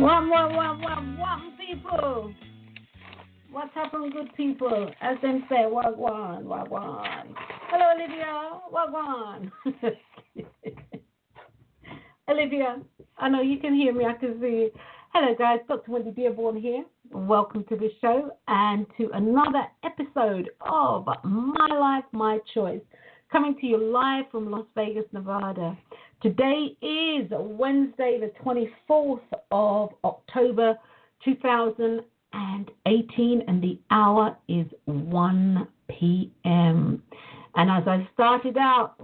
One, people. What's happened, good people? As them say, wagwan. Hello, Olivia. Wagwan. Olivia, I know you can hear me. I can see you. Hello, guys. Dr. Wendy Dearborne here. Welcome to the show and to another episode of My Life, My Choice, coming to you live from Las Vegas, Nevada. Today is Wednesday, the 24th of October, 2018, and the hour is 1 p.m. And as I started out,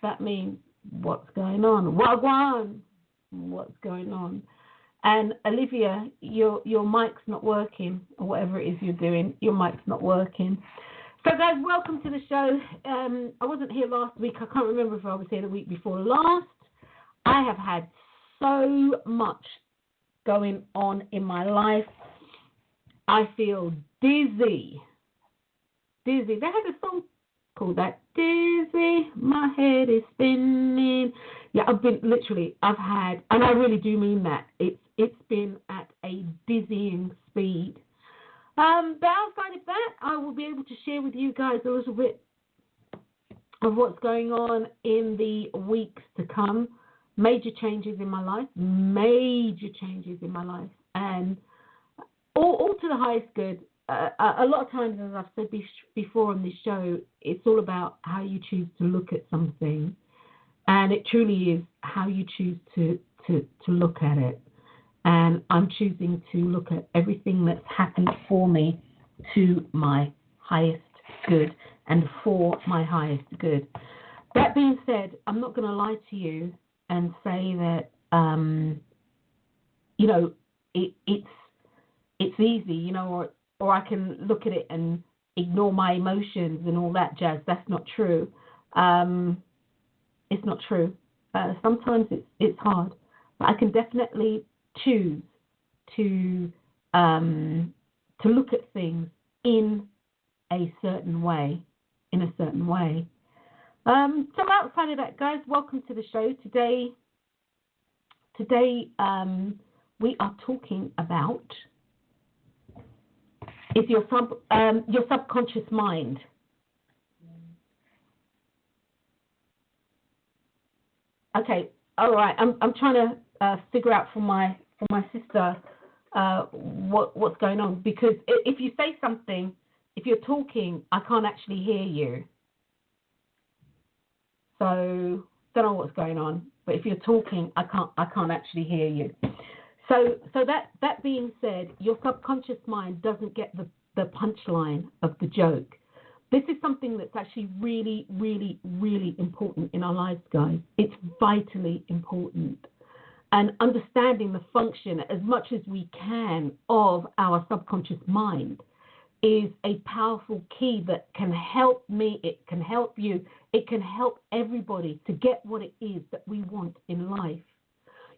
that means what's going on? Wagwan, what's going on? And Olivia, your mic's not working, or whatever it is you're doing, your mic's not working. So, guys, welcome to the show. I wasn't here last week. I can't remember if I was here the week before last. I have had so much going on in my life. I feel dizzy. They had a song called that, Dizzy, my head is spinning. Yeah, I've had, and I really do mean that. It's been at a dizzying speed. But outside of that, I will be able to share with you guys a little bit of what's going on in the weeks to come. Major changes in my life, and all to the highest good. A lot of times, as I've said before on this show, it's all about how you choose to look at something, and it truly is how you choose to look at it. And I'm choosing to look at everything that's happened for me to my highest good and for my highest good. That being said, I'm not going to lie to you and say that, it's easy, or I can look at it and ignore my emotions and all that jazz. That's not true. It's not true. Sometimes it's hard, but I can definitely choose to look at things in a certain way. So outside of that, guys, welcome to the show. Today we are talking about is your subconscious mind. Okay, all right. I'm trying to figure out for my sister what's going on, because if you say something, if you're talking, I can't actually hear you. So don't know what's going on, but if you're talking, I can't actually hear you. So that being said, your subconscious mind doesn't get the punchline of the joke. This is something that's actually really, really, really important in our lives, guys. It's vitally important. And understanding the function as much as we can of our subconscious mind is a powerful key that can help me, it can help you, it can help everybody to get what it is that we want in life.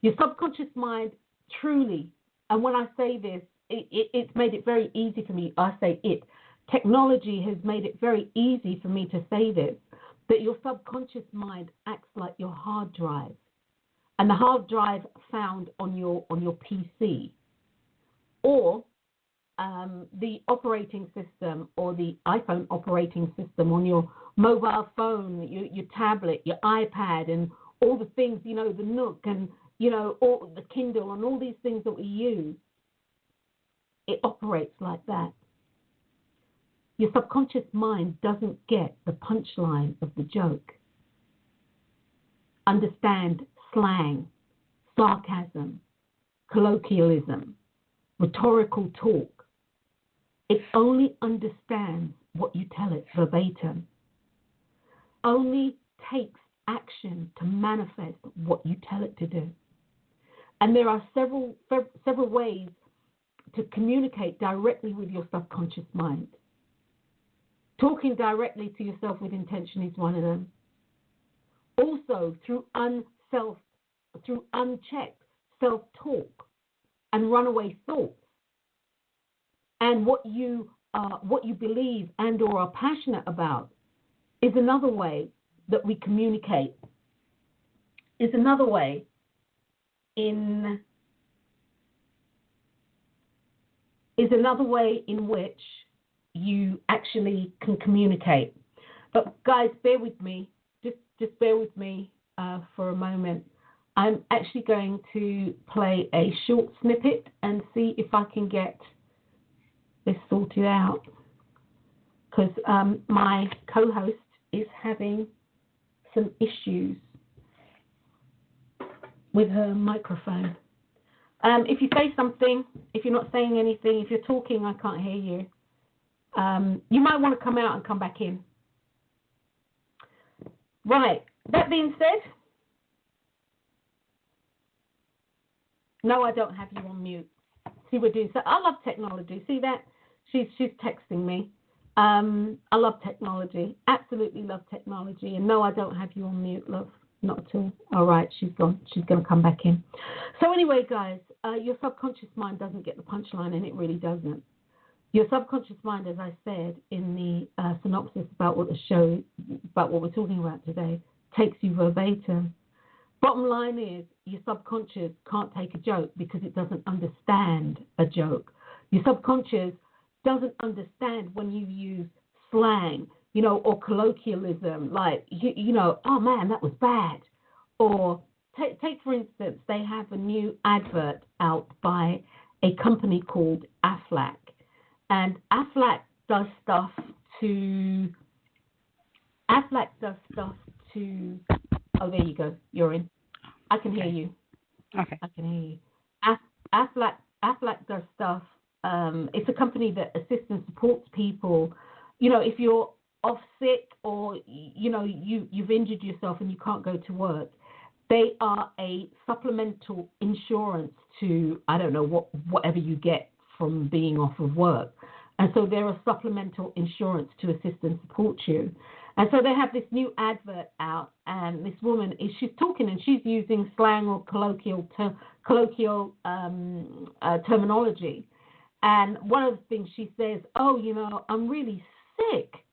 Your subconscious mind truly, and when I say this, it's made it very easy for me. I say it. Technology has made it very easy for me to say this, that your subconscious mind acts like your hard drive. And the hard drive found on your PC, or the operating system, or the iPhone operating system on your mobile phone, your tablet, your iPad, and all the things, the Nook, and all the Kindle, and all these things that we use. It operates like that. Your subconscious mind doesn't get the punchline of the joke. Understand slang, sarcasm, colloquialism, rhetorical talk. It only understands what you tell it verbatim. Only takes action to manifest what you tell it to do. And there are several ways to communicate directly with your subconscious mind. Talking directly to yourself with intention is one of them. Also, through unchecked self-talk and runaway thoughts, and what you believe and or are passionate about is another way that we communicate. Is another way another way in which you actually can communicate. But guys, bear with me. Just bear with me for a moment. I'm actually going to play a short snippet and see if I can get this sorted out. Because my co-host is having some issues with her microphone. If you say something, if you're not saying anything, if you're talking, I can't hear you. You might want to come out and come back in. Right. That being said, no, I don't have you on mute. See, we're doing so. I love technology. See that? She's texting me. I love technology. Absolutely love technology. And no, I don't have you on mute, love. Not at all. All right, she's gone. She's going to come back in. So anyway, guys, your subconscious mind doesn't get the punchline, and it really doesn't. Your subconscious mind, as I said in the synopsis about what the show, about what we're talking about today, takes you verbatim. Bottom line is your subconscious can't take a joke because it doesn't understand a joke. Your subconscious doesn't understand when you use slang, or colloquialism, like, oh man, that was bad. Or take for instance, they have a new advert out by a company called Aflac. And Aflac does stuff to, oh, there you go, you're in. I can hear you. Okay. I can hear you. Aflac does stuff. It's a company that assists and supports people. If you're off sick or, you've injured yourself and you can't go to work, they are a supplemental insurance to, I don't know, whatever you get from being off of work. And so they're a supplemental insurance to assist and support you. And so they have this new advert out, and this woman she's talking and she's using slang or colloquial terminology. And one of the things she says, I'm really sick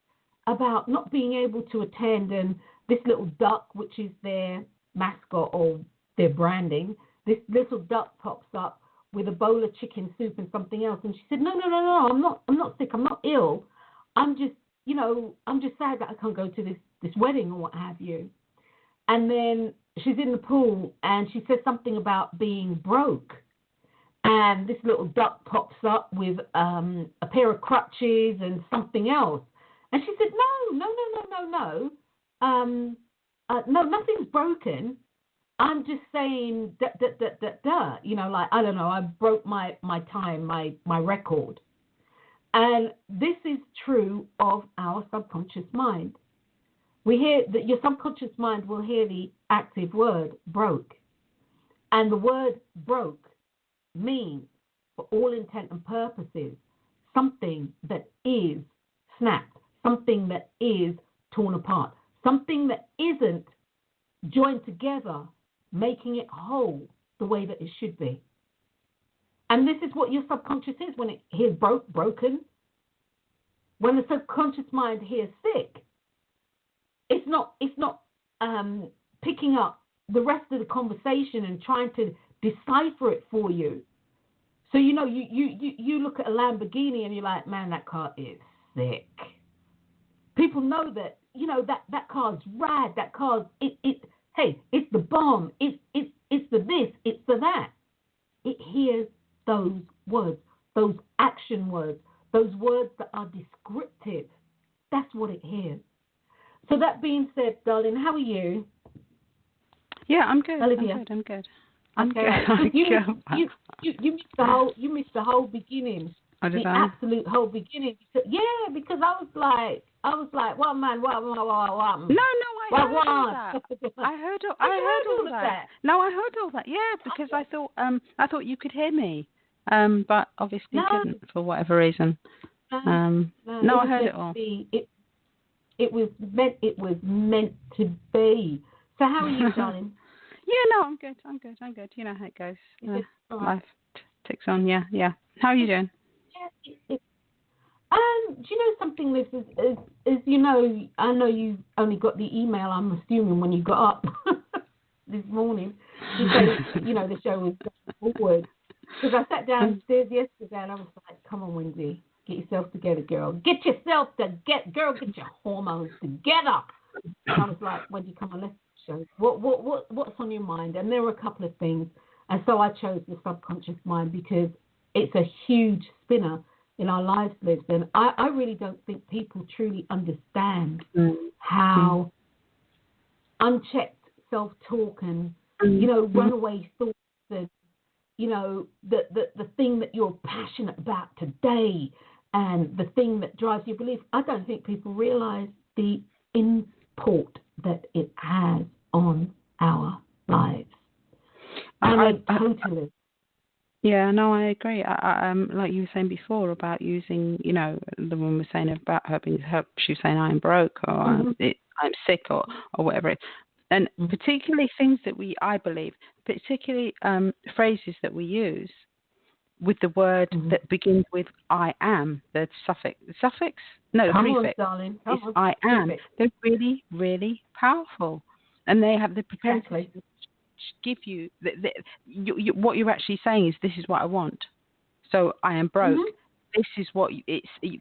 about not being able to attend. And this little duck, which is their mascot or their branding, this little duck pops up with a bowl of chicken soup and something else. And she said, no, I'm not sick. I'm not ill. I'm just sad that I can't go to this wedding or what have you. And then she's in the pool and she says something about being broke. And this little duck pops up with a pair of crutches and something else. And she said, no, nothing's broken. I'm just saying, like, I don't know, I broke my time, my record. And this is true of our subconscious mind. We hear that your subconscious mind will hear the active word broke. And the word broke means, for all intent and purposes, something that is snapped, something that is torn apart, something that isn't joined together, making it whole the way that it should be. And this is what your subconscious is when it hears broken. When the subconscious mind hears sick, it's not picking up the rest of the conversation and trying to decipher it for you. So you look at a Lamborghini and you're like, man, that car is sick. People know that that car's rad. That car's hey, it's the bomb. It's the this. It's the that. It hears those words, those action words, those words that are descriptive. That's what it hears. So that being said, darling, how are you? Yeah, I'm good. Olivia. I'm good. You missed the whole beginning. Oh, did the I? Absolute whole beginning. Because I was like, what man, what? No, I heard all that. I heard all that. No, I heard all that. Yeah, because I thought you could hear me, but obviously you couldn't for whatever reason. No, I heard it all. It was meant to be. So how are you, darling? Yeah, no, I'm good. You know how it goes. Life ticks on. Yeah. How are you doing? Yeah. Do you know something, Liz? Is I know you only got the email, I'm assuming, when you got up this morning. because, the show was going forward. Because I sat downstairs yesterday and I was like, come on, Wendy, get yourself together, girl. Get yourself together, girl. Get your hormones together. And I was like, Wendy, come on, let's show. What's on your mind? And there were a couple of things. And so I chose the subconscious mind because it's a huge spinner in our lives lived. And I really don't think people truly understand how unchecked self-talk and, runaway thoughts and, the thing that you're passionate about today and the thing that drives your belief. I don't think people realize the import that it has on our lives. Totally. Yeah, no, I agree. I like you were saying before about using, the woman was saying about her being, she was saying I'm broke or I'm sick or whatever it is. And particularly things that I believe, particularly phrases that we use with the word that begins with I am, the suffix? No, the prefix. On, darling. Come on. I am. They're really, really powerful. And they have the propensity to give you, what you're actually saying is, this is what I want. So I am broke. This is what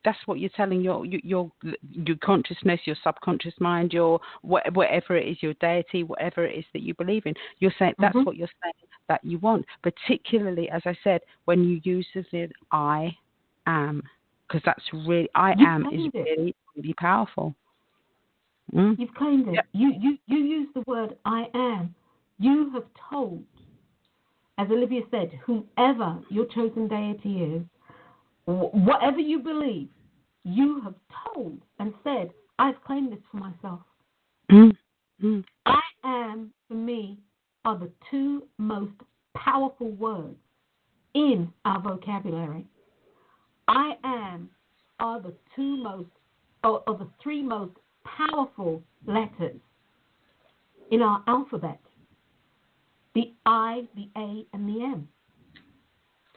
that's what you're telling your consciousness, your subconscious mind, your whatever it is, your deity, whatever it is that you believe in. You're saying that's what you're saying that you want. Particularly, as I said, when you use the word I am, because that's really is really, really powerful. You've claimed it. Yep. You use the word I am. You have told, as Olivia said, whomever your chosen deity is, whatever you believe, you have told and said, I've claimed this for myself. I am, for me, are the two most powerful words in our vocabulary. I am are the three most powerful letters in our alphabet. The I, the A, and the M.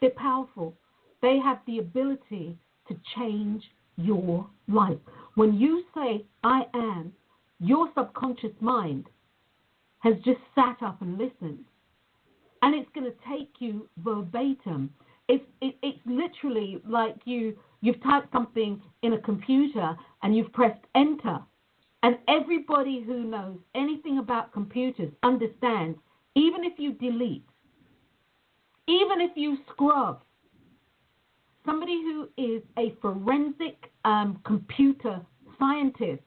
They're powerful. They have the ability to change your life. When you say, I am, your subconscious mind has just sat up and listened. And it's going to take you verbatim. It's literally like you've typed something in a computer and you've pressed enter. And everybody who knows anything about computers understands, even if you delete, even if you scrub, somebody who is a forensic computer scientist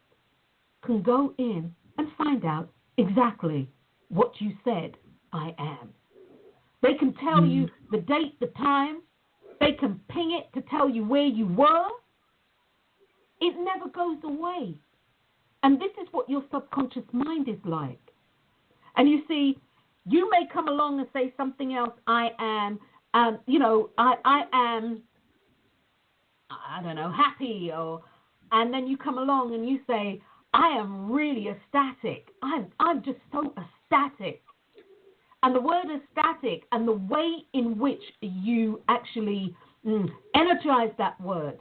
can go in and find out exactly what you said, I am. They can tell you the date, the time. They can ping it to tell you where you were. It never goes away. And this is what your subconscious mind is like. And you see, you may come along and say something else, I am, I am, I don't know, happy, and then you come along and you say, I am really ecstatic. I'm just so ecstatic. And the word ecstatic and the way in which you actually energize that word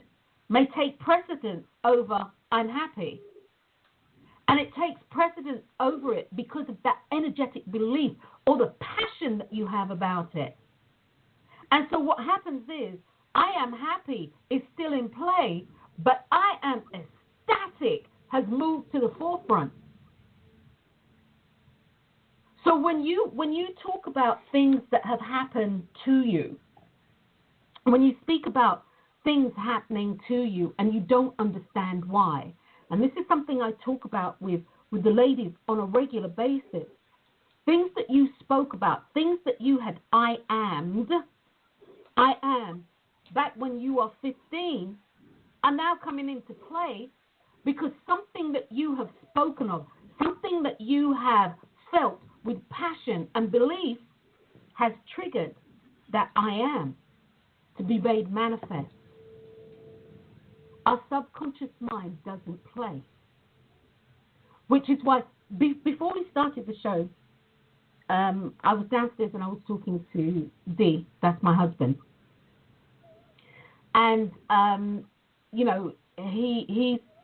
may take precedence over I'm happy. And it takes precedence over it because of that energetic belief or the passion that you have about it. And so what happens is, I am happy is still in play, but I am ecstatic has moved to the forefront. So when you talk about things that have happened to you, when you speak about things happening to you and you don't understand why, and this is something I talk about with the ladies on a regular basis, things that you spoke about, things that you had I am, back when you are 15, are now coming into play because something that you have spoken of, something that you have felt with passion and belief has triggered that I am to be made manifest. Our subconscious mind doesn't play. Which is why, before we started the show, I was downstairs and I was talking to D, that's my husband. And,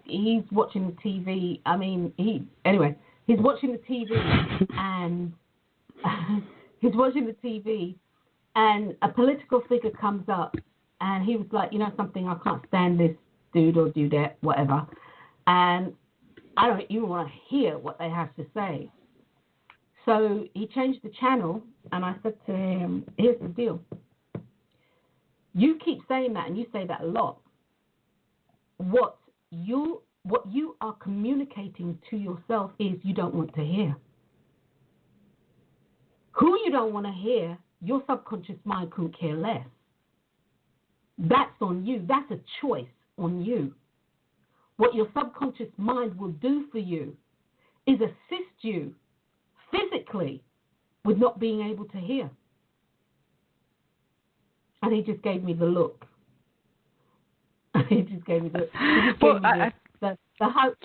he's watching the TV. I mean, he's watching the TV and He's watching the TV, and a political figure comes up, and he was like, you know something, I can't stand this dude or dudette, whatever, and I don't even want to hear what they have to say. So he changed the channel, and I said to him, here's the deal. You keep saying that, and you say that a lot. What you are communicating to yourself is you don't want to hear. Who you don't want to hear, your subconscious mind couldn't care less. That's on you. That's a choice on you. What your subconscious mind will do for you is assist you physically with not being able to hear. And he just gave me the look. He just gave me the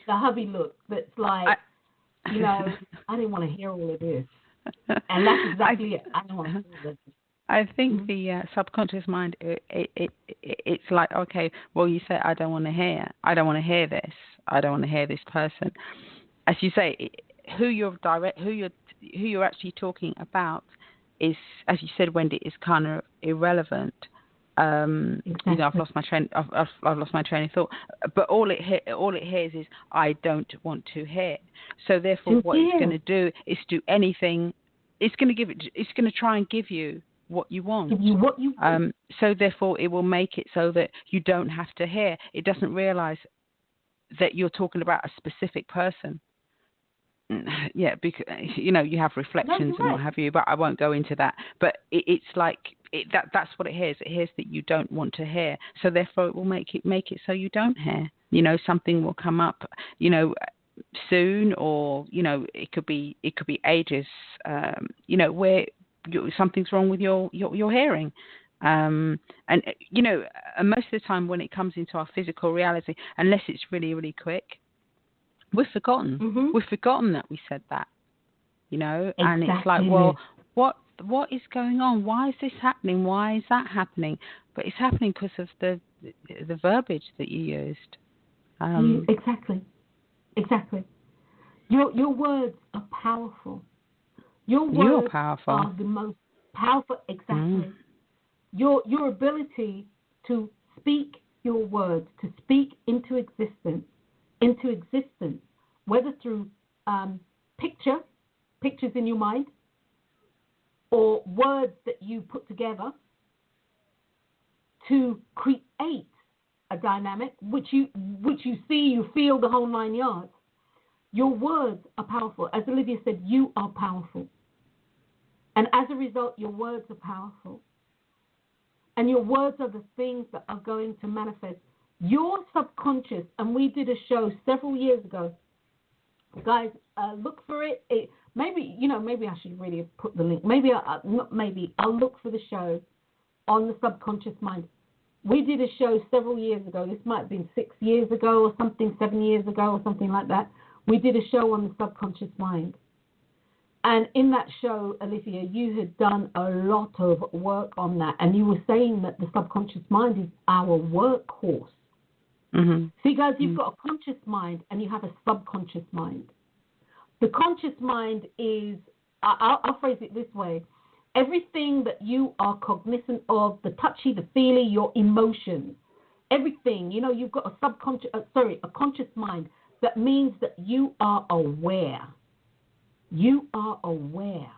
hubby look that's like, I didn't want to hear all of this. And that's exactly it. I don't want to hear this. I think the subconscious mind, it's like, okay, well, you say, I don't want to hear this. I don't want to hear this person. As you say, who you're actually talking about is, as you said, Wendy, is kind of irrelevant. Exactly. I've lost my train. I've lost my train of thought. But all it hears is, I don't want to hear. So therefore, what it's going to do is do anything. It's going to try and give you what you want. So therefore, it will make it so that you don't have to hear. It doesn't realize that you're talking about a specific person. Yeah, because you have reflections and what have you, but I won't go into that. But it's like that's what it hears. It hears that you don't want to hear, so therefore it will make it so you don't hear. Something will come up, soon, or it could be ages, where something's wrong with your hearing. And most of the time when it comes into our physical reality, unless it's really, really quick, we've forgotten. Mm-hmm. We've forgotten that we said that, Exactly. And it's like, well, what is going on? Why is this happening? Why is that happening? But it's happening because of the verbiage that you used. Exactly. Your words are powerful. Your words are the most powerful. Exactly. Mm. Your ability to speak your words, to speak into existence, whether through pictures in your mind, or words that you put together to create a dynamic, which you see, you feel, the whole 9 yards. Your words are powerful. As Olivia said, you are powerful. And as a result, your words are powerful. And your words are the things that are going to manifest. Your subconscious, and we did a show several years ago. Guys, look for it. Maybe I should really have put the link. I'll look for the show on the subconscious mind. We did a show several years ago. This might have been 6 years ago or something, 7 years ago or something like that. We did a show on the subconscious mind. And in that show, Olivia, you had done a lot of work on that. And you were saying that the subconscious mind is our workhorse. Mm-hmm. See, guys, you've got a conscious mind and you have a subconscious mind. The conscious mind is, I'll phrase it this way, everything that you are cognizant of, the touchy, the feely, your emotions, everything, you've got a conscious mind. That means that you are aware. You are aware.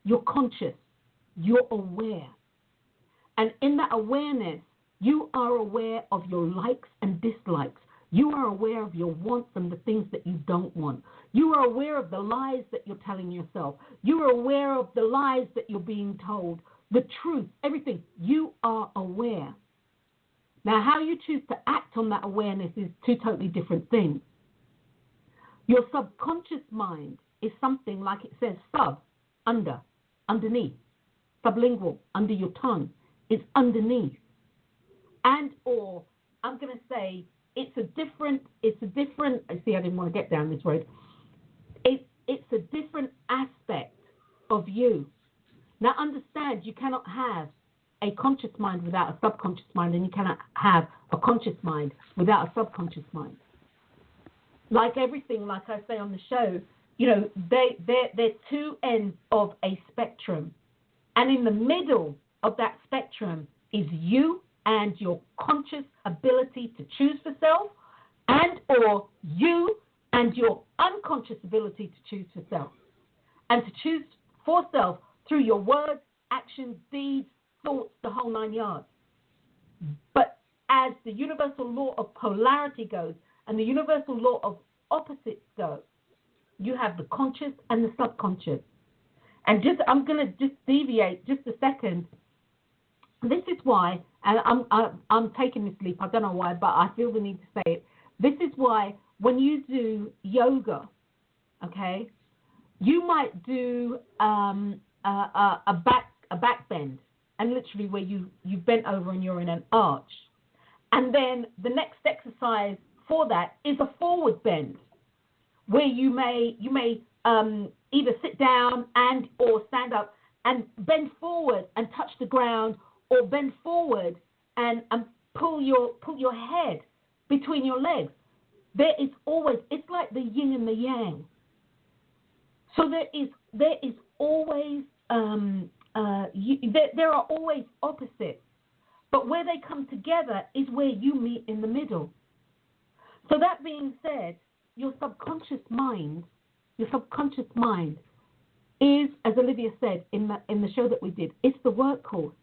You're conscious. You're aware. And in that awareness, you are aware of your likes and dislikes. You are aware of your wants and the things that you don't want. You are aware of the lies that you're telling yourself. You are aware of the lies that you're being told. The truth, everything. You are aware. Now, how you choose to act on that awareness is two totally different things. Your subconscious mind is something like it says underneath. Sublingual, under your tongue. It's underneath. And or, I'm going to say, it's a different, see, I didn't want to get down this road. It's a different aspect of you. Now understand, you cannot have a conscious mind without a subconscious mind, and you cannot have a conscious mind without a subconscious mind. Like everything, like I say on the show, they're two ends of a spectrum. And in the middle of that spectrum is you and your conscious ability to choose for self, and or you and your unconscious ability to choose for self. And to choose for self through your words, actions, deeds, thoughts, the whole 9 yards. But as the universal law of polarity goes and the universal law of opposites go, you have the conscious and the subconscious. And I'm going to just deviate just a second. This is why, and I'm taking this leap, I don't know why, but I feel the need to say it. This is why when you do yoga, okay, you might do a back bend, and literally where you bent over and you're in an arch. And then the next exercise for that is a forward bend, where you may either sit down and or stand up and bend forward and touch the ground, or bend forward and pull your head between your legs. There is always, it's like the yin and the yang. So there is always there are always opposites, but where they come together is where you meet in the middle. So that being said, your subconscious mind is, as Olivia said in the show that we did, it's the workhorse.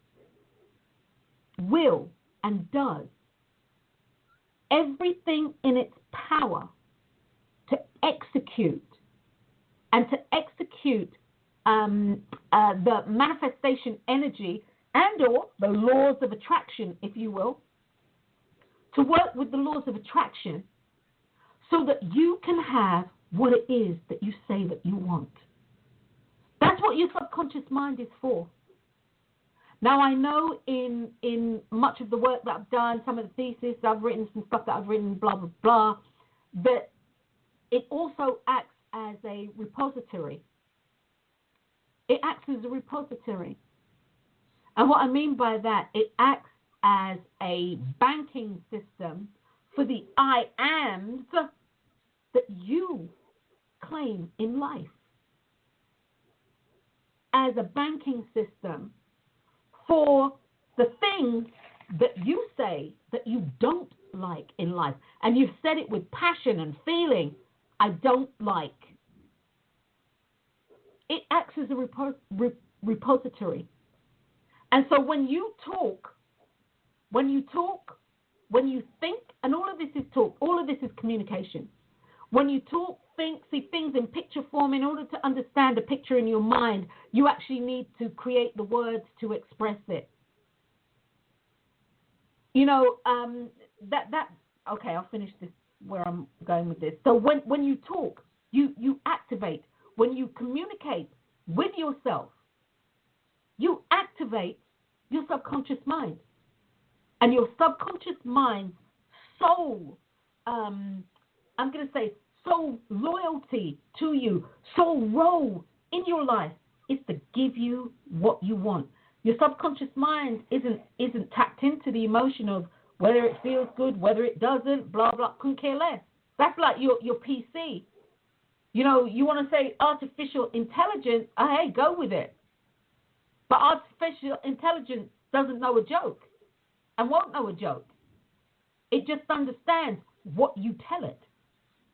Will and does everything in its power to execute the manifestation energy and or the laws of attraction, if you will, to work with the laws of attraction so that you can have what it is that you say that you want. That's what your subconscious mind is for. Now, I know in much of the work that I've done, some of the thesis I've written, some stuff that I've written, blah, blah, blah, that it also acts as a repository. It acts as a repository. And what I mean by that, it acts as a banking system for the I ams that you claim in life. As a banking system for the things that you say that you don't like in life. And you've said it with passion and feeling, I don't like. It acts as a repository. And so when you talk, when you think, and all of this is talk, all of this is communication. When you talk, think, see things in picture form, in order to understand a picture in your mind, you actually need to create the words to express it. You know, okay, I'll finish this where I'm going with this. So when you talk, you activate. When you communicate with yourself, you activate your subconscious mind. And your subconscious mind's soul, I'm going to say soul loyalty to you, soul role in your life is to give you what you want. Your subconscious mind isn't tapped into the emotion of whether it feels good, whether it doesn't, blah, blah, couldn't care less. That's like your PC. You know, you want to say artificial intelligence, hey, go with it. But artificial intelligence doesn't know a joke and won't know a joke. It just understands what you tell it.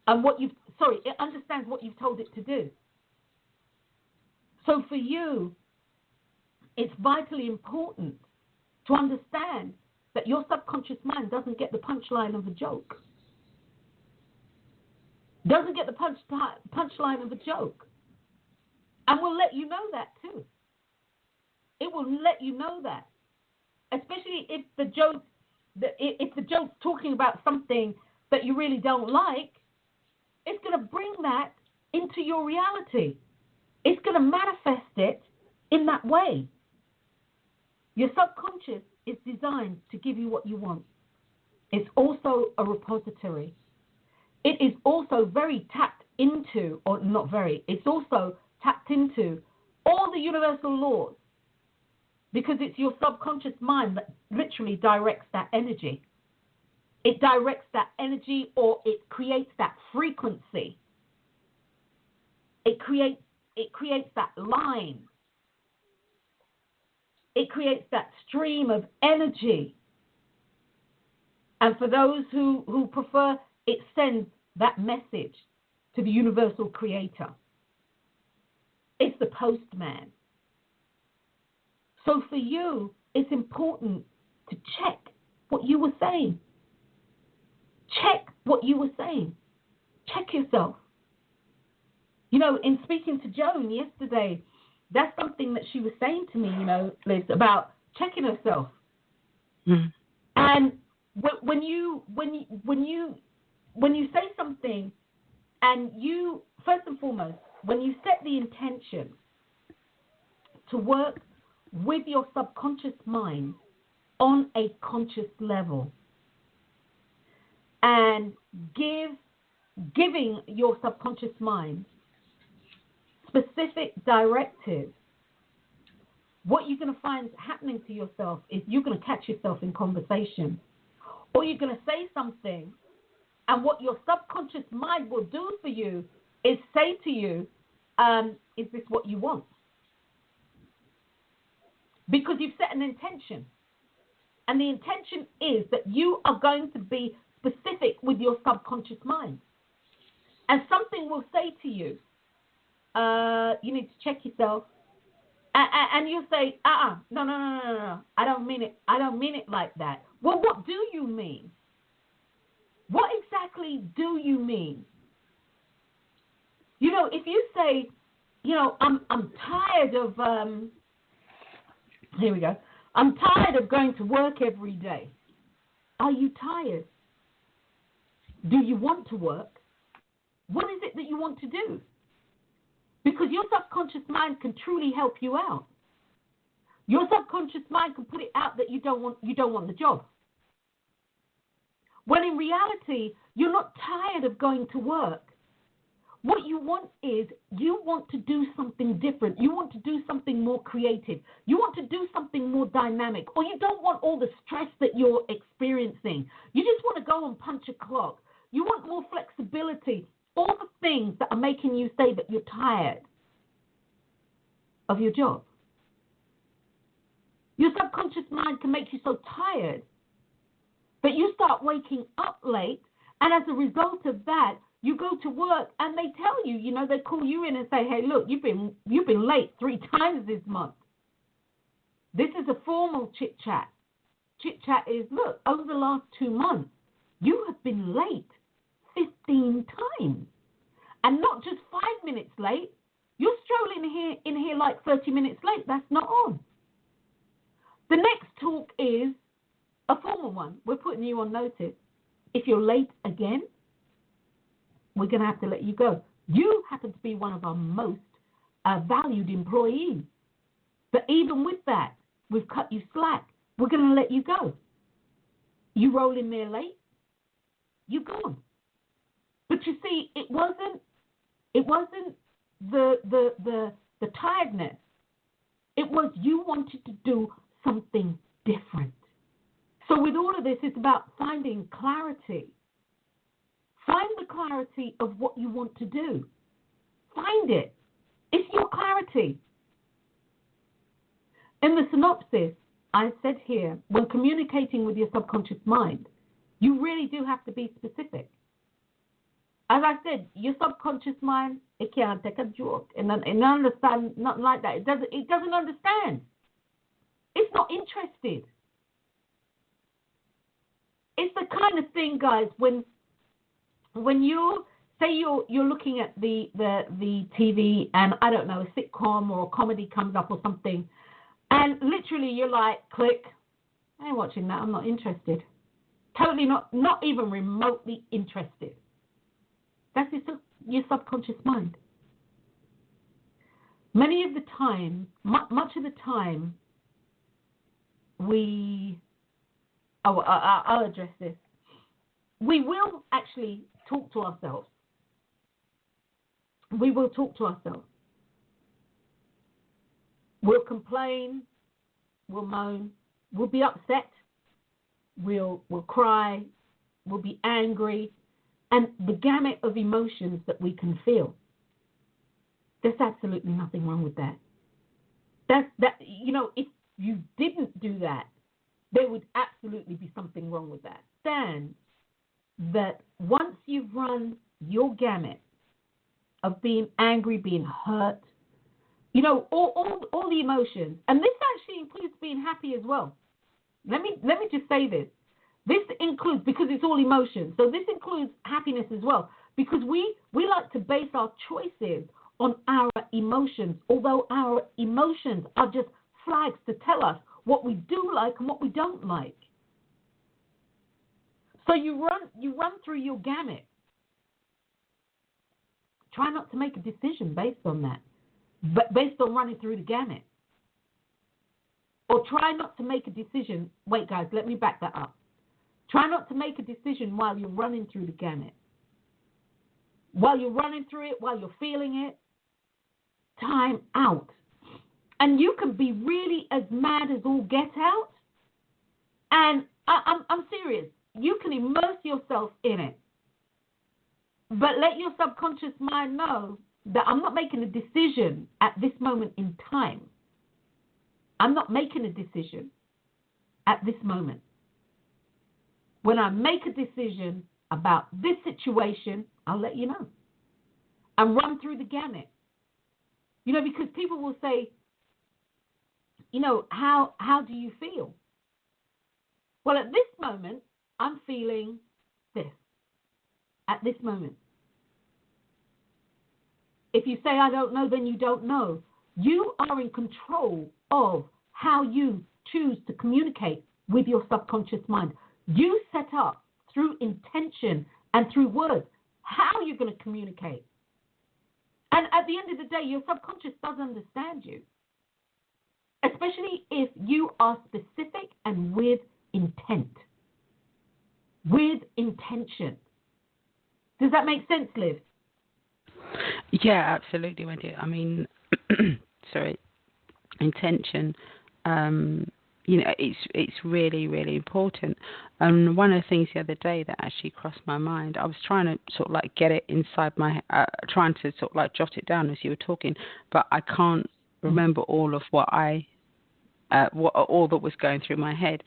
And it understands what you've told it to do. So for you, it's vitally important to understand that your subconscious mind doesn't get the punchline of a joke. Doesn't get the punchline of a joke. And will let you know that too. It will let you know that. Especially if the joke's talking about something that you really don't like, it's going to bring that into your reality. It's going to manifest it in that way. Your subconscious is designed to give you what you want. It's also a repository. It is also very tapped into, or not very, it's also tapped into all the universal laws, because it's your subconscious mind that literally directs that energy. It directs that energy, or it creates that frequency. It creates that line. it creates that stream of energy. And for those who prefer, it sends that message to the universal creator. It's the postman. So for you, it's important to check what you were saying. Check what you were saying. Check yourself. You know, in speaking to Joan yesterday, that's something that she was saying to me, you know, Liz, about checking herself. Mm. And when you say something, and you, first and foremost, when you set the intention to work with your subconscious mind on a conscious level, and giving your subconscious mind specific directives, what you're going to find happening to yourself is you're going to catch yourself in conversation, or you're going to say something, and what your subconscious mind will do for you is say to you, is this what you want? Because you've set an intention. And the intention is that you are going to be specific with your subconscious mind. And something will say to you, you need to check yourself. And you'll say, no, I don't mean it. I don't mean it like that. Well, what do you mean? What exactly do you mean? You know, if you say, you know, I'm tired of, here we go. I'm tired of going to work every day. Are you tired? Do you want to work? What is it that you want to do? Because your subconscious mind can truly help you out. Your subconscious mind can put it out that you don't want the job. When in reality, you're not tired of going to work. What you want is you want to do something different. You want to do something more creative. You want to do something more dynamic. Or you don't want all the stress that you're experiencing. You just want to go and punch a clock. You want more flexibility. All the things that are making you say that you're tired of your job. Your subconscious mind can make you so tired that you start waking up late, and as a result of that, you go to work and they tell you, you know, they call you in and say, hey, look, you've been late 3 times this month. This is a formal chit-chat. Chit-chat is, look, over the last 2 months, you have been late 15 times. And not just 5 minutes late. You're strolling in here like 30 minutes late. That's not on. The next talk is a formal one. We're putting you on notice. If you're late again, we're going to have to let you go. You happen to be one of our most valued employees. But even with that, we've cut you slack. We're going to let you go. You roll in there late, you're gone. But you see, it wasn't the tiredness. It was you wanted to do something different. So with all of this, it's about finding clarity. Find the clarity of what you want to do. Find it. It's your clarity. In the synopsis, I said here, when communicating with your subconscious mind, you really do have to be specific. As I said, your subconscious mind, it can't take a joke and understand nothing like that. It doesn't understand. It's not interested. It's the kind of thing, guys, when you say you're looking at the TV and, I don't know, a sitcom or a comedy comes up or something, and literally you're like, click, I ain't watching that, I'm not interested. Totally not even remotely interested. That's your subconscious mind. Many of the time, much of the time, I'll address this. We will actually talk to ourselves. We will talk to ourselves. We'll complain. We'll moan. We'll be upset. We'll cry. We'll be angry. And the gamut of emotions that we can feel. There's absolutely nothing wrong with that. You know, you didn't do that, there would absolutely be something wrong with that. Stand that once you've run your gamut of being angry, being hurt, all the emotions, and this actually includes being happy as well. Let me just say this. This includes, because it's all emotions, so this includes happiness as well, because we like to base our choices on our emotions, although our emotions are just flags to tell us what we do like and what we don't like. So you run through your gamut. Try not to make a decision based on that, but based on running through the gamut. Or try not to make a decision. Wait, guys, let me back that up. Try not to make a decision while you're running through the gamut. While you're running through it, while you're feeling it, time out. And you can be really as mad as all get out. And I'm serious. You can immerse yourself in it. But let your subconscious mind know that I'm not making a decision at this moment in time. I'm not making a decision at this moment. When I make a decision about this situation, I'll let you know. And run through the gamut. Because people will say, how do you feel? Well, at this moment, I'm feeling this. At this moment. If you say, I don't know, then you don't know. You are in control of how you choose to communicate with your subconscious mind. You set up through intention and through words how you're going to communicate. And at the end of the day, your subconscious does understand you, especially if you are specific and with intent. With intention. Does that make sense, Liv? Yeah, absolutely, Wendy. I mean, intention. It's really, really important. And one of the things the other day that actually crossed my mind, I was trying to sort of like get it inside my, trying to sort of like jot it down as you were talking, but I can't remember all of what all that was going through my head.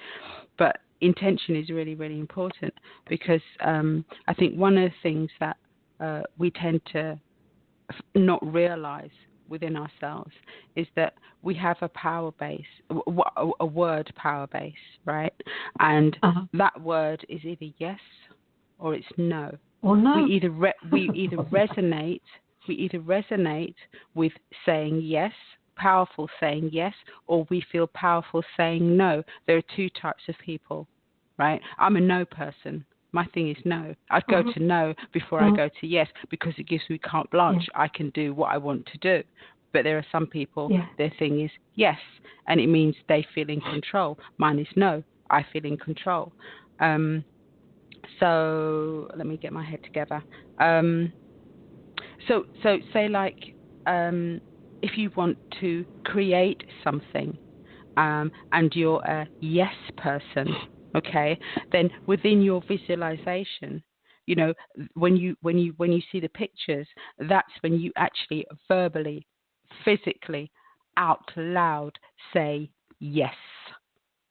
But intention is really, really important because I think one of the things that we tend to not realize within ourselves is that we have a power base, a word power base, right? And that word is either yes or it's no. Or no. We either resonate with saying yes, powerful saying yes, or we feel powerful saying no. There are two types of people, right? I'm a no person. My thing is no. I'd go to no before I go to yes because it gives me carte blanche. I can do what I want to do. But there are some people, their thing is yes, and it means they feel in control. Mine is no, I feel in control. So let me get my head together. So say like if you want to create something and you're a yes person, okay, then within your visualization, when you see the pictures, that's when you actually verbally, physically, out loud say yes.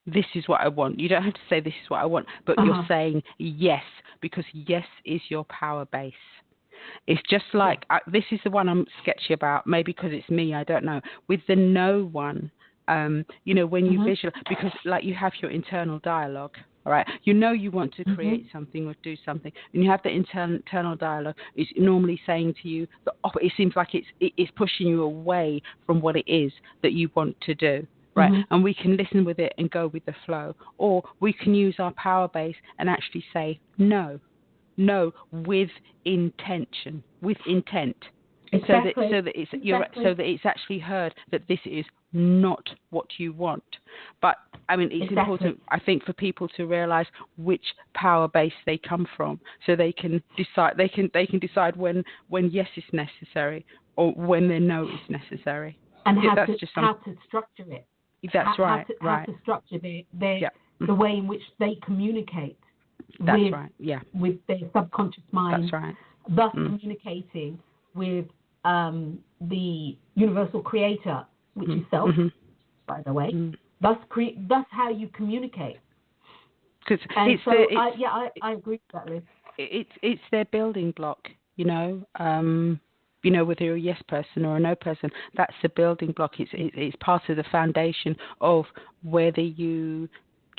This is what I want. You don't have to say this is what I want, but you're saying yes because yes is your power base. It's just like this is the one I'm sketchy about. Maybe because it's me, I don't know. With the no one. When you visualize, because like you have your internal dialogue, all right? You want to create something or do something, and you have the internal dialogue. It's normally saying to you, it seems like it's pushing you away from what it is that you want to do, right? And we can listen with it and go with the flow, or we can use our power base and actually say no with intention, with intent. Exactly. So that it's actually heard that this is not what you want. But I mean, it's important, I think, for people to realize which power base they come from, so they can decide. They can decide when yes is necessary or when their no is necessary. And how to structure it. That's right. How to structure the way in which they communicate. That's right. Yeah. With their subconscious mind. That's right. Thus communicating with the universal creator, which is self, by the way. That's how you communicate. Because I agree with that, Liz. It's their building block, you know. Whether you're a yes person or a no person, that's the building block. It's part of the foundation of whether you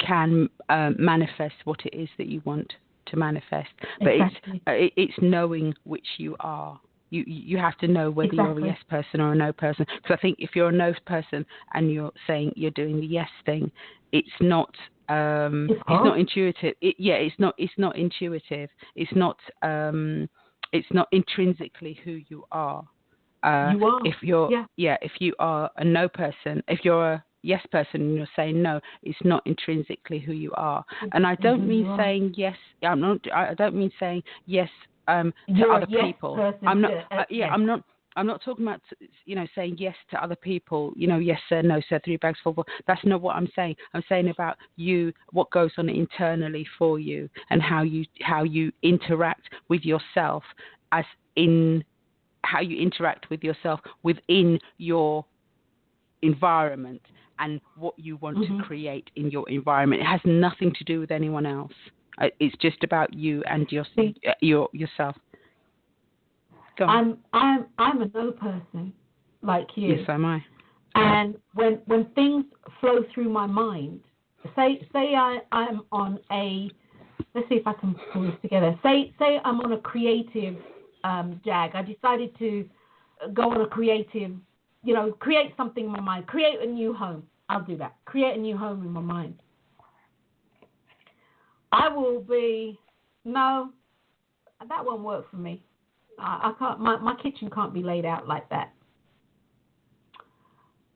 can manifest what it is that you want to manifest. But exactly. it's knowing which you are. You have to know whether exactly. you're a yes person or a no person. Because I think if you're a no person and you're saying you're doing the yes thing, it's not. It's not intuitive. It's not intuitive. It's not intrinsically who you are. You are. If you are a no person, if you're a yes person and you're saying no, it's not intrinsically who you are. And I don't mean saying yes. I don't mean saying yes to other people. I'm not. I'm not talking about, saying yes to other people, yes sir, no sir, 3 bags full. That's not what I'm saying. I'm saying about you, what goes on internally for you, and how you interact with yourself, as in how you interact with yourself within your environment, and what you want to create in your environment. It has nothing to do with anyone else. It's just about you and yourself. I'm a no person, like you. Yes, am I. And when things flow through my mind, say I'm on a, let's see if I can pull this together. Say I'm on a creative jag. I decided to go on a creative, create something in my mind, create a new home. I'll do that. Create a new home in my mind. I will be, no, that won't work for me. I can't. My kitchen can't be laid out like that.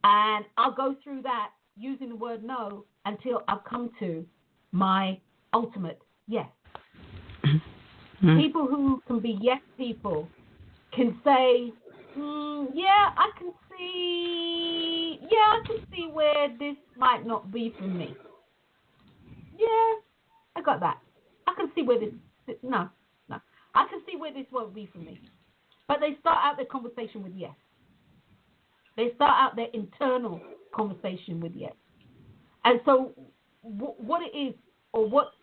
And I'll go through that using the word no until I've come to my ultimate yes. People who can be yes people can say, I can see where this might not be for me. Yeah, I got that. I can see where this, no. I can see where this won't be for me. But they start out their conversation with yes. They start out their internal conversation with yes. And so what it is, or what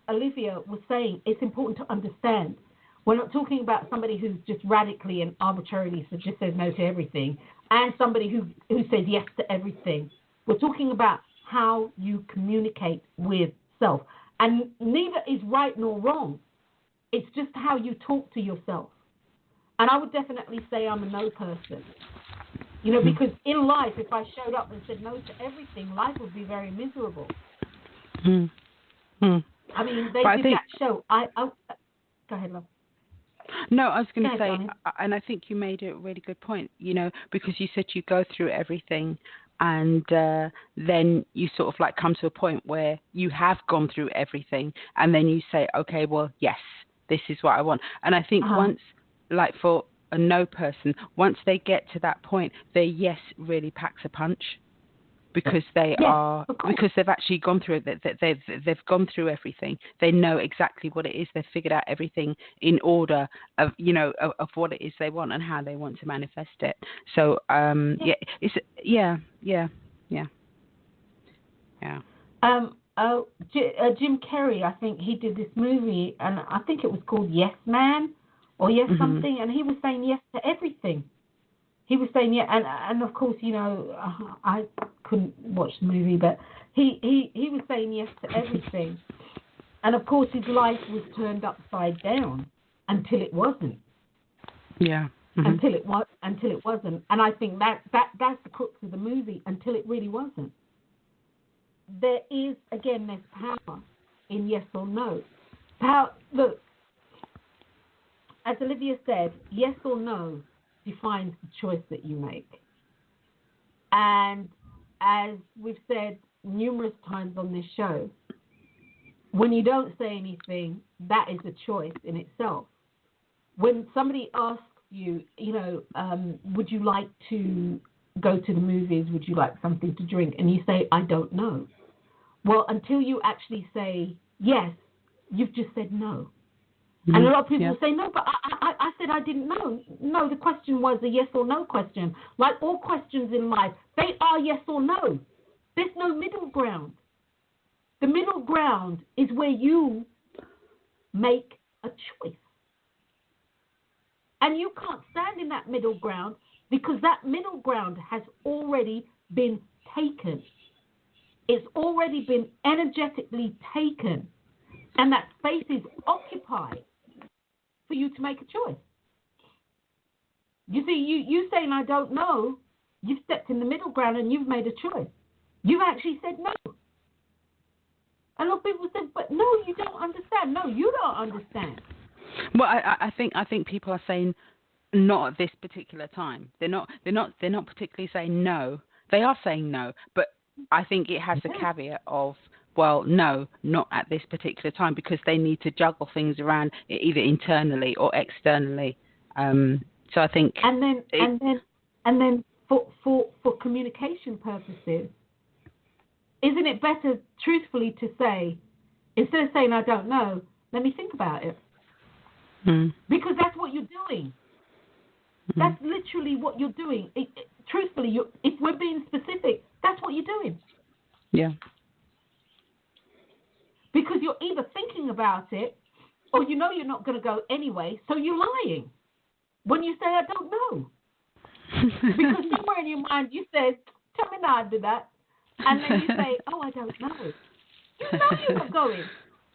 Olivia was saying, it's important to understand. We're not talking about somebody who's just radically and arbitrarily just says no to everything, and somebody who says yes to everything. We're talking about how you communicate with self. And neither is right nor wrong. It's just how you talk to yourself. And I would definitely say I'm a no person. Because in life, if I showed up and said no to everything, life would be very miserable. I mean, they did that show. Go ahead, love. No, I was going to say, and I think you made a really good point, because you said you go through everything, and then you sort of like come to a point where you have gone through everything, and then you say, okay, well, yes, this is what I want. And I think once, like for a no person, once they get to that point, their yes really packs a punch, because because they've actually gone through it. They've gone through everything. They know exactly what it is. They've figured out everything in order of of what it is they want and how they want to manifest it. So Jim Carrey, I think he did this movie, and I think it was called Yes Man or Yes Something, and he was saying yes to everything. He was saying and of course, I couldn't watch the movie, but he was saying yes to everything, and of course his life was turned upside down until it wasn't. Yeah. Until it wasn't, and I think that's the crux of the movie. Until it really wasn't. There's power in yes or no. Look, as Olivia said, yes or no defines the choice that you make. And as we've said numerous times on this show, when you don't say anything, that is a choice in itself. When somebody asks you, would you like to go to the movies? Would you like something to drink? And you say, I don't know. Well, until you actually say yes, you've just said no. And a lot of people say, no, but I said I didn't know. No, the question was a yes or no question. Like all questions in life, they are yes or no. There's no middle ground. The middle ground is where you make a choice. And you can't stand in that middle ground because that middle ground has already been taken. It's already been energetically taken. And that space is occupied for you to make a choice. You see, you saying, I don't know, you've stepped in the middle ground and you've made a choice. You've actually said no. And a lot of people said, but no, you don't understand. No, you don't understand. Well, I think people are saying not at this particular time. They're not particularly saying no. They are saying no, but I think it has the caveat of, well, no, not at this particular time, because they need to juggle things around either internally or externally. So I think, and then for communication purposes, isn't it better, truthfully, to say, instead of saying I don't know, let me think about it, because that's what you're doing. That's literally what you're doing. Truthfully, if we're being specific, that's what you're doing. Yeah. Because you're either thinking about it, or you know you're not going to go anyway, so you're lying when you say I don't know. Because somewhere in your mind you say, tell me now I did that. And then you say, oh, I don't know. You know you're not going.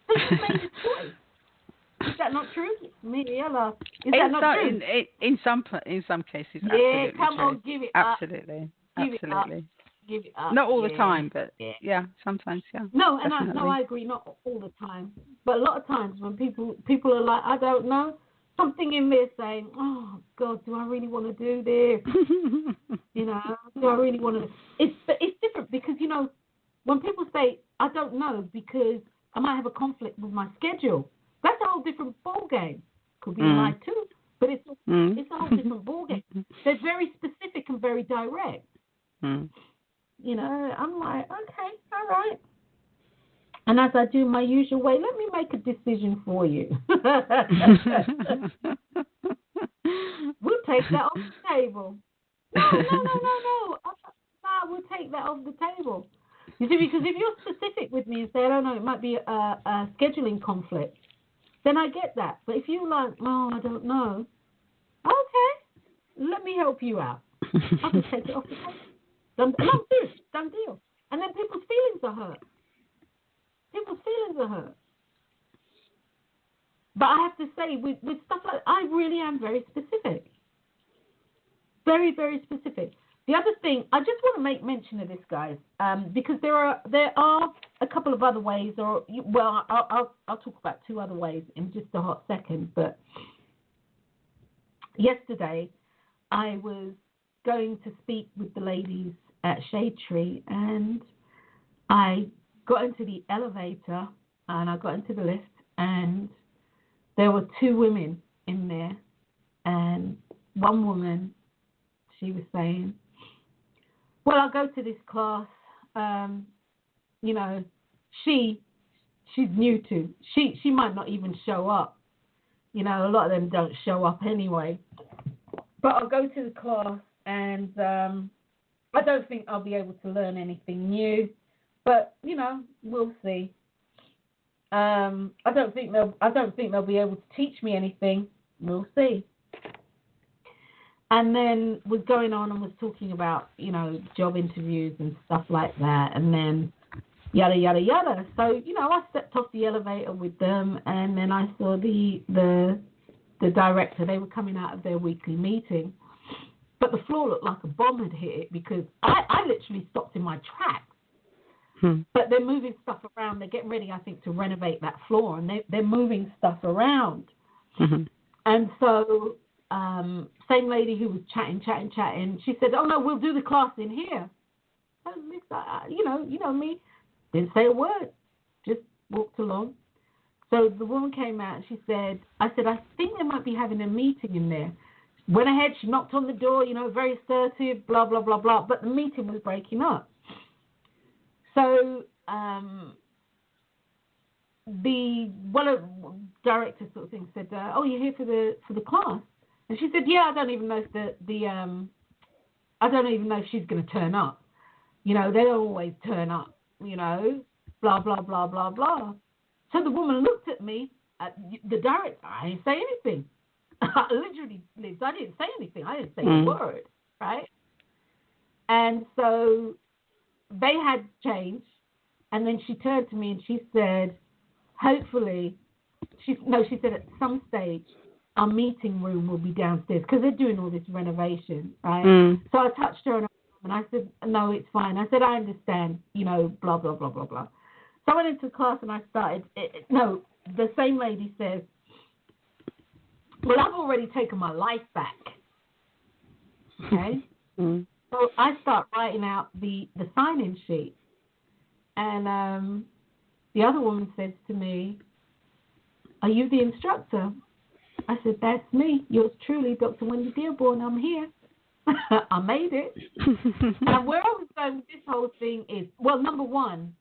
So you made a choice. Is that not true? Is that not true? In some cases, yeah, absolutely come true. on, give it up. Absolutely. Give it up. Not all the time, but yeah, sometimes, yeah. No, and I agree, not all the time. But a lot of times when people are like, I don't know, something in there saying, oh, God, do I really want to do this? You know, do I really want to? It's different because, you know, when people say, I don't know because I might have a conflict with my schedule, that's a whole different ball game. Could be a lie too, but it's a whole different ball game. They're very specific and very direct. You know, I'm like, okay, all right. And as I do my usual way, let me make a decision for you. We'll take that off the table. No. We'll take that off the table. You see, because if you're specific with me and say, I don't know, it might be a scheduling conflict, then I get that. But if you're like, oh, I don't know, okay, let me help you out. I'll just take it off the table. Done deal. And then people's feelings are hurt. But I have to say, with stuff like that, I really am very specific. Very, very specific. The other thing, I just want to make mention of this, guys, because there are a couple of other ways, I'll talk about two other ways in just a hot second. But yesterday, I was going to speak with the ladies at Shade Tree, and I got into the elevator and I got into the lift, and there were two women in there, and one woman, she was saying, well, I'll go to this class, you know, she's new to, she might not even show up, you know, a lot of them don't show up anyway, but I'll go to the class, and I don't think I'll be able to learn anything new, but you know, we'll see. I don't think they'll be able to teach me anything. We'll see. And then was going on and was talking about, you know, job interviews and stuff like that, and then yada yada yada. So, you know, I stepped off the elevator with them, and then I saw the director. They were coming out of their weekly meeting. But the floor looked like a bomb had hit it, because I literally stopped in my tracks. But they're moving stuff around. They're getting ready, I think, to renovate that floor, and they're moving stuff around. And so same lady who was chatting, she said, oh, no, we'll do the class in here. You know me, didn't say a word, just walked along. So the woman came out, and I said, I think they might be having a meeting in there. Went ahead, she knocked on the door, you know, very assertive, blah, blah, blah, blah, but the meeting was breaking up. So one of the directors sort of thing said, oh, you're here for the class? And she said, yeah, I don't even know if I don't even know if she's going to turn up. they don't always turn up, blah, blah, blah, blah, blah. So the woman looked at me, the director, I didn't say anything. I literally, Liz, I didn't say anything. I didn't say a word, right? And so they had changed, and then she turned to me and she said, hopefully, she said at some stage, our meeting room will be downstairs because they're doing all this renovation, right? So I touched her on her arm and I said, no, it's fine. I said, I understand, blah, blah, blah, blah, blah. So I went into class and I started, the same lady says, well, I've already taken my life back, okay? So I start writing out the sign-in sheet. And the other woman says to me, are you the instructor? I said, that's me. Yours truly, Dr. Wendy Dearborne. I'm here. I made it. And where I was going with this whole thing is, well, number one,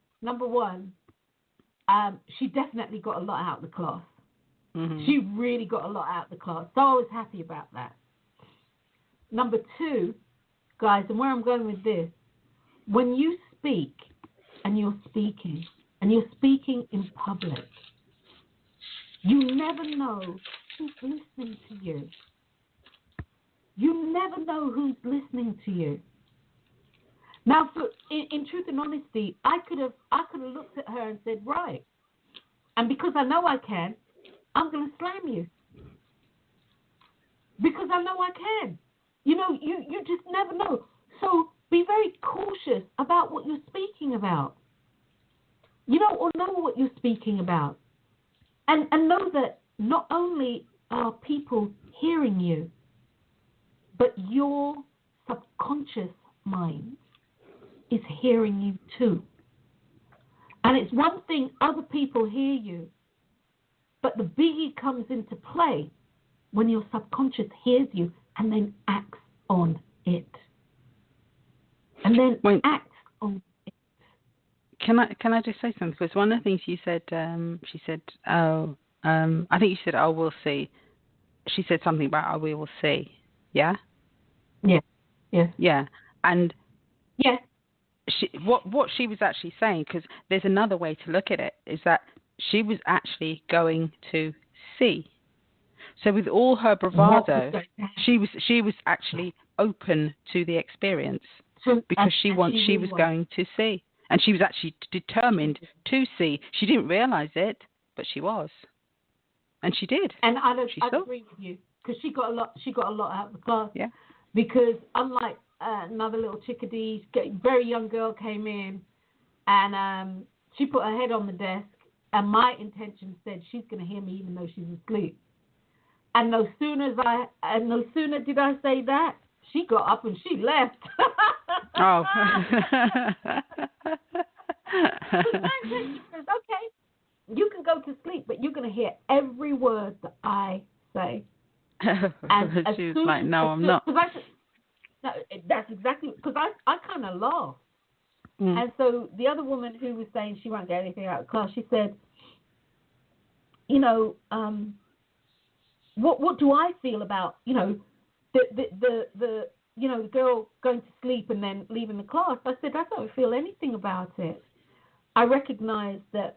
she definitely got a lot out of the class. She really got a lot out of the class. So I was happy about that. Number two, guys, and where I'm going with this, when you speak and you're speaking in public, you never know who's listening to you. You never know who's listening to you. Now, in truth and honesty, I could have looked at her and said, right, and because I know I can, I'm going to slam you. Because I know I can. You just never know. So be very cautious about what you're speaking about. Or know what you're speaking about. And know that not only are people hearing you, but your subconscious mind is hearing you too. And it's one thing other people hear you, but the biggie comes into play when your subconscious hears you and then acts on it. And then acts on it. Can I just say something? Because one of the things you said, she said, I think you said, oh, we'll see. She said something about, oh, we will see. Yeah? Yeah. Yeah. Yeah. And yeah. What she was actually saying, because there's another way to look at it, is that she was actually going to see. So with all her bravado, she was actually open to the experience because she was going to see. And she was actually determined to see. She didn't realize it, but she was. And she did. And I agree with you, because she got a lot out of the class. Yeah. Because unlike another little chickadee, very young girl came in, and she put her head on the desk, and my intention said she's going to hear me even though she's asleep. And no sooner did I say that, she got up and she left. Oh. Okay, you can go to sleep, but you're going to hear every word that I say. And she was like, no, I'm not. No, that's exactly, because I kind of laughed. And so the other woman who was saying she won't get anything out of class, she said, what do I feel about, the girl going to sleep and then leaving the class? I said, I don't feel anything about it. I recognize that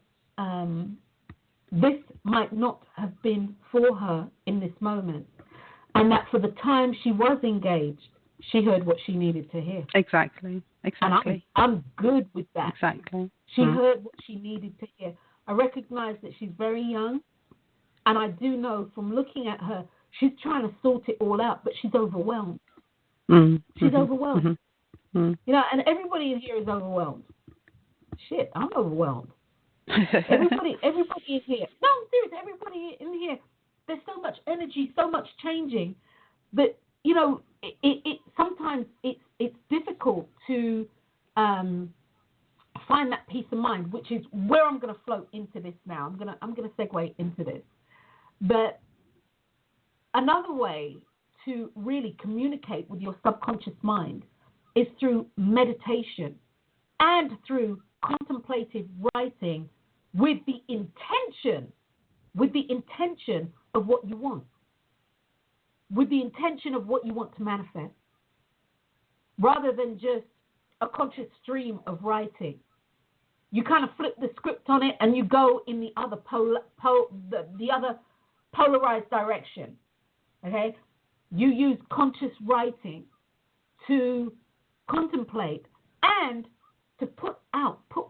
this might not have been for her in this moment, and that for the time she was engaged, she heard what she needed to hear. Exactly. And I'm good with that. Exactly. She heard what she needed to hear. I recognize that she's very young, and I do know from looking at her, she's trying to sort it all out, but she's overwhelmed. She's overwhelmed. And everybody in here is overwhelmed. Shit, I'm overwhelmed. Everybody in here. No, I'm serious. Everybody in here. There's so much energy, so much changing, that it sometimes it's difficult to find that peace of mind, which is where I'm going to float into this now. I'm going to segue into this. But another way to really communicate with your subconscious mind is through meditation and through contemplative writing with the intention of what you want, with the intention of what you want to manifest, rather than just a conscious stream of writing. You kind of flip the script on it and you go in the other the other polarized direction. Okay? You use conscious writing to contemplate and to put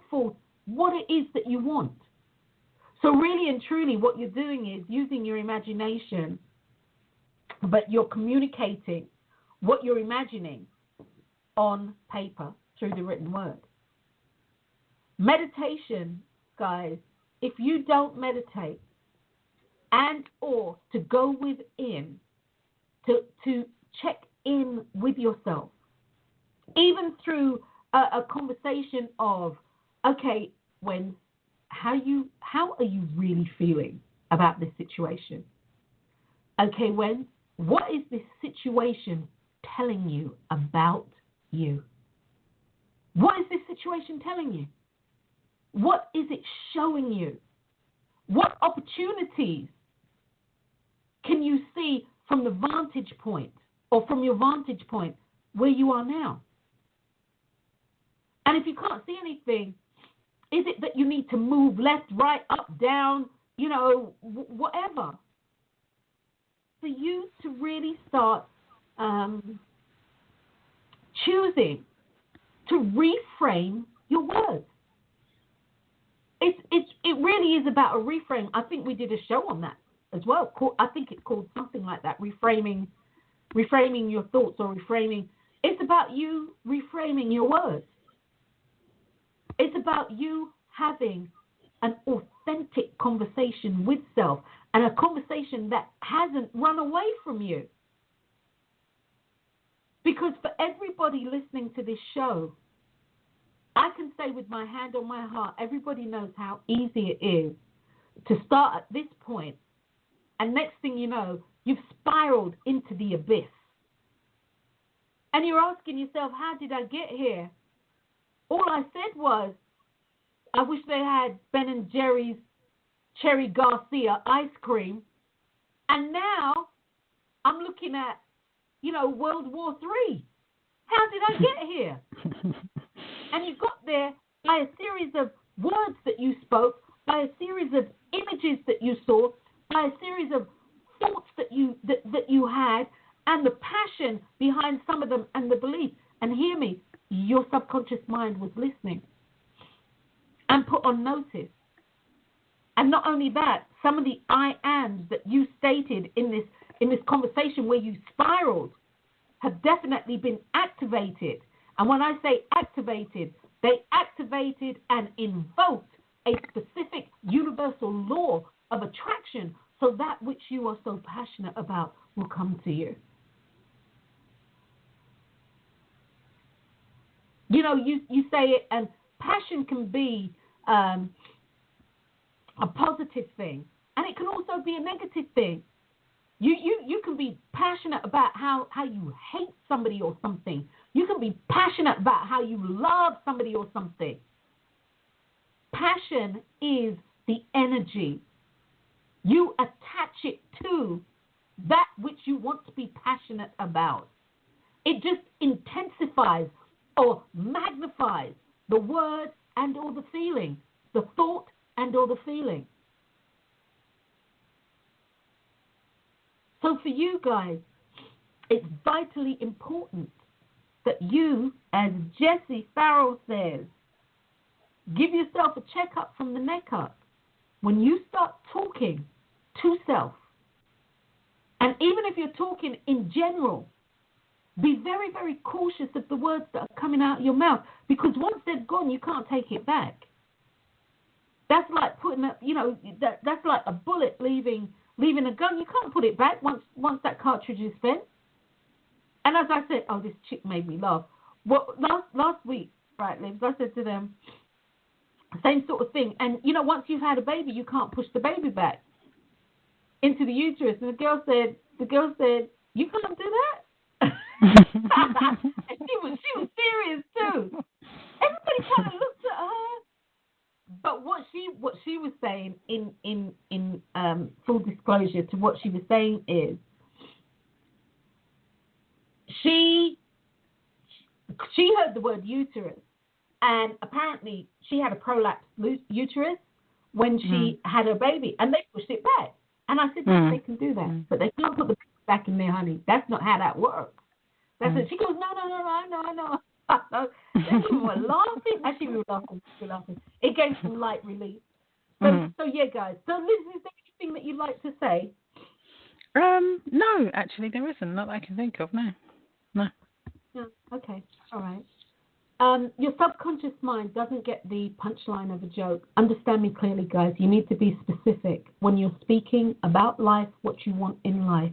forth what it is that you want. So really and truly what you're doing is using your imagination, but you're communicating what you're imagining on paper through the written word. Meditation, guys, if you don't meditate and or to go within, to check in with yourself, even through a conversation of, okay, how are you really feeling about this situation? Okay, what is this situation telling you about you? What is this situation telling you? What is it showing you? What opportunities can you see from the vantage point or from your vantage point where you are now? And if you can't see anything, is it that you need to move left, right, up, down, whatever? For you to really start choosing to reframe your words. It really is about a reframe. I think we did a show on that as well. I think it's called something like that, reframing your thoughts or reframing. It's about you reframing your words. It's about you having an authentic conversation with self and a conversation that hasn't run away from you. Because for everybody listening to this show, I can say with my hand on my heart, everybody knows how easy it is to start at this point, and next thing you know, you've spiraled into the abyss. And you're asking yourself, how did I get here? All I said was, I wish they had Ben and Jerry's Cherry Garcia ice cream. And now I'm looking at, World War III. How did I get here? And you got there by a series of words that you spoke, by a series of images that you saw, by a series of thoughts that you had, and the passion behind some of them and the belief. And hear me, your subconscious mind was listening and put on notice. And not only that, some of the I ams that you stated in this conversation where you spiraled have definitely been activated. And when I say activated, they activated and invoked a specific universal law of attraction, so that which you are so passionate about will come to you. You say it, and passion can be a positive thing, and it can also be a negative thing. You can be passionate about how you hate somebody or something. You can be passionate about how you love somebody or something. Passion is the energy. You attach it to that which you want to be passionate about. It just intensifies or magnifies the word and or the feeling, the thought and or the feeling. So for you guys, it's vitally important that you, as Jessie Farrell says, give yourself a checkup from the neck up when you start talking to self. And even if you're talking in general, be very, very cautious of the words that are coming out of your mouth, because once they've gone, you can't take it back. That's like putting a, that's like a bullet leaving a gun. You can't put it back once that cartridge is spent. And as I said, this chick made me laugh. Last week, right, Liv, I said to them, same sort of thing. And, once you've had a baby, you can't push the baby back into the uterus. And the girl said, you can't do that? And she was serious too. Everybody kind of looked at her. But what she was saying in full disclosure to what she was saying is, she heard the word uterus, and apparently she had a prolapsed uterus when she had her baby, and they pushed it back. And I said, yes, they can do that, but they can't put the baby back in there, honey. That's not how that works. That's it. She goes, no, I know. We were laughing. Actually, we were laughing. It gave some light relief. So yeah, guys. So Liz, is there anything that you'd like to say? No, actually, there isn't. Not that I can think of. No. Okay. All right. Your subconscious mind doesn't get the punchline of a joke. Understand me clearly, guys. You need to be specific when you're speaking about life, what you want in life.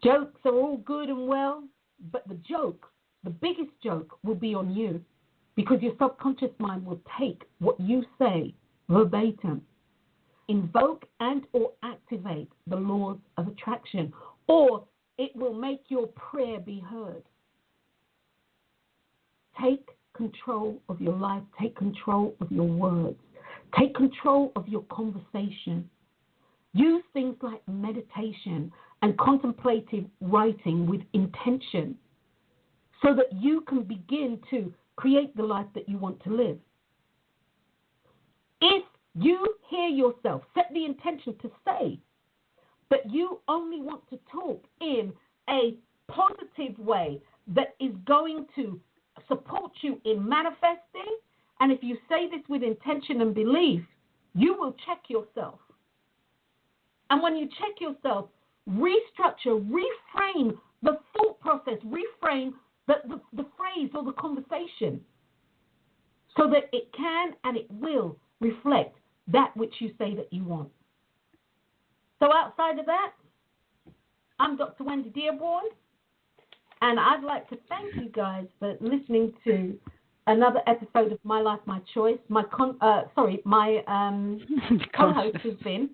Jokes are all good and well, but the biggest joke will be on you, because your subconscious mind will take what you say verbatim, invoke and or activate the laws of attraction, or it will make your prayer be heard. Take control of your life. Take control of your words. Take control of your conversation. Use things like meditation and contemplative writing with intention so that you can begin to create the life that you want to live. If you hear yourself, set the intention to say that you only want to talk in a positive way that is going to support you in manifesting, and if you say this with intention and belief, you will check yourself. And when you check yourself, restructure, reframe the thought process, reframe the phrase or the conversation so that it can and it will reflect that which you say that you want. So outside of that, I'm Dr. Wendy Dearborne, and I'd like to thank you guys for listening to another episode of My Life, My Choice. My co-host has been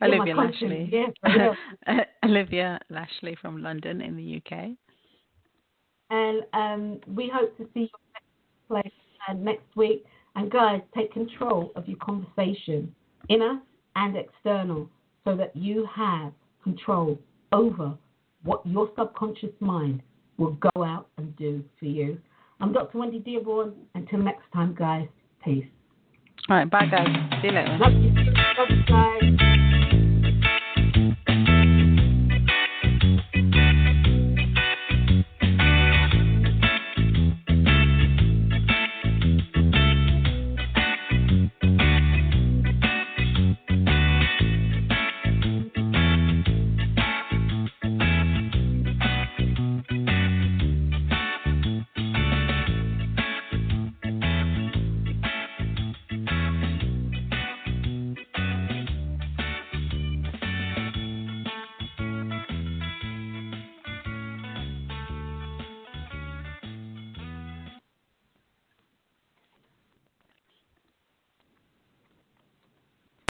Olivia Lashley. Yeah, Olivia Lashley from London in the UK. And we hope to see you next place next week. And guys, take control of your conversation, inner and external, so that you have control over what your subconscious mind will go out and do for you. I'm Dr. Wendy Dearborne. Until next time, guys, peace. All right, bye, guys. See you later. Love you guys.